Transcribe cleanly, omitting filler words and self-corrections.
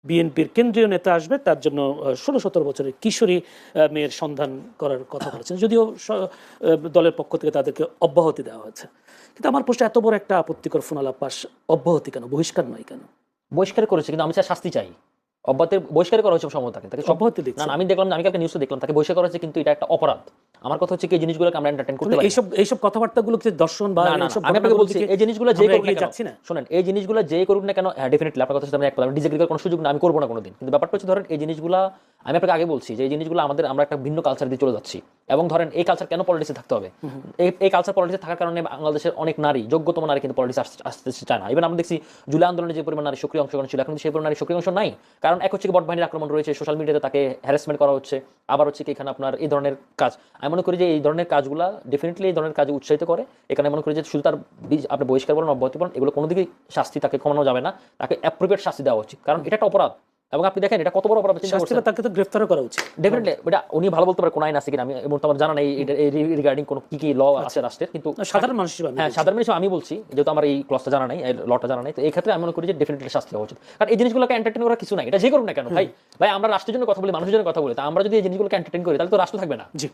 বিএনপির কেন্দ্রীয় নেতা আসবে, তার জন্য 16-17 বছরের কিশোরী মেয়ের সন্ধান করার কথা বলেছেন, যদিও দলের পক্ষ থেকে তাদেরকে অব্যাহতি দেওয়া হয়েছে। কিন্তু আমার প্রশ্ন, এত বড় একটা আপত্তিকর ফোনালাপ পাস, অব্যাহতি কেন, বহিষ্কার নয় কেন? বহিষ্কার করেছে, কিন্তু আমি চাই শাস্তি চাই। অব্যাহতি বহিষ্কার করা হয়েছে সম্ভবত তাকে অব্যাহতি না দিচ্ছে। না, আমি দেখলাম, আমি কালকে নিউজে দেখলাম তাকে বহিষ্কার করা হয়েছে, কিন্তু এটা একটা অপরাধ। আমার কথা হচ্ছে কি, এই জিনিসগুলোকে আমরা এন্টারটেইন করতে পারি এইসব কথাবার্তাগুলো কি দর্শন বা না না, এইসব আমি আপনাকে বলছি এই জিনিসগুলো যে করুক না কেন, যাচ্ছি না। শুনেন, এই জিনিসগুলো যে করুক না কেন, হ্যাঁ ডেফিনেটলি আপনার কথা সাথে আমি একমত, আমি ডিসএগ্রি করার কোনো সুযোগ না, আমি করবো না কোনোদিন। কিন্তু ব্যাপারটা হচ্ছে, ধরেন এই জিনিসগুলো আমি আপনাকে আগে বলছি যে এই জিনিসগুলো আমরা একটা ভিন্ন কালচার দিয়ে চলে যাচ্ছি। এবং ধরেন এই কালচার কেন পলিটিক্সে থাকতে হবে? এই কালচার পলিটিক্সে থাকার কারণে বাংলাদেশের অনেক নারী, যোগ্যতম নারী কিন্তু পলিটিক্সে আসতে চায় না। ইভেন আমরা দেখছি জুলাই আন্দোলনে যে পরিমাণ নারী সক্রিয় অংশগ্রহণ ছিল, এখন সেই পরিমাণ নারী সক্রিয় অংশ নাই। কারণ এক হচ্ছে কি, বটবাহিনীর আক্রমণ রয়েছে, সোশ্যাল মিডিয়াতে তাকে হ্যারাসমেন্ট করা হচ্ছে, আবার হচ্ছে কি এখানে আপনার এই ধরনের কাজ। আমি মনে করি যে এই ধরনের কাজগুলো ডেফিনেটলি এই ধরনের কাজে উৎসাহিত করে। এখানে মনে করি যে শুধু তার আপনি বহিষ্কার বলেন, অব্যাহতি বলেন, এগুলো কোনো দিকেই শাস্তি তাকে কমানো যাবে না, তাকে অ্যাপ্রোপ্রিয়েট শাস্তি দেওয়া উচিত, কারণ এটা একটা অপরাধ। এবং আপনি দেখেন এটা কত বড় অপরাধ, চিন্তা করছেন। তাকে তো গ্রেফতারও করা উচিত ডেফিনেটলি এটা উনি ভালো বলতে পারে, কোন আইন আছে কিনা আমি এই মুহূর্তে আমার জানা নাই রিগার্ডিং কোন কি ল আছে রাষ্ট্রের, কিন্তু সাধারণ মানুষ হিসেবে হ্যাঁ সাধারণ মানুষ আমি বলছি, যেহেতু আমার এই ক্লসটা জানা নাই, এই লটা জানা নাই, তো এই ক্ষেত্রে আমি মনে করি যে ডেফিনেটলি শাস্তি হওয়া উচিত। কারণ এই জিনিসগুলোকে এন্টারটেইন করা কিছু নাই, এটা যে করুন না কেন ভাই, আমরা রাষ্ট্রের জন্য কথা বলি, মানুষের জন্য কথা বলি, তা আমরা যদি এই জিনিসগুলোকে এন্টারটেইন করি তাহলে তো রাষ্ট্র থাকবে না। জি।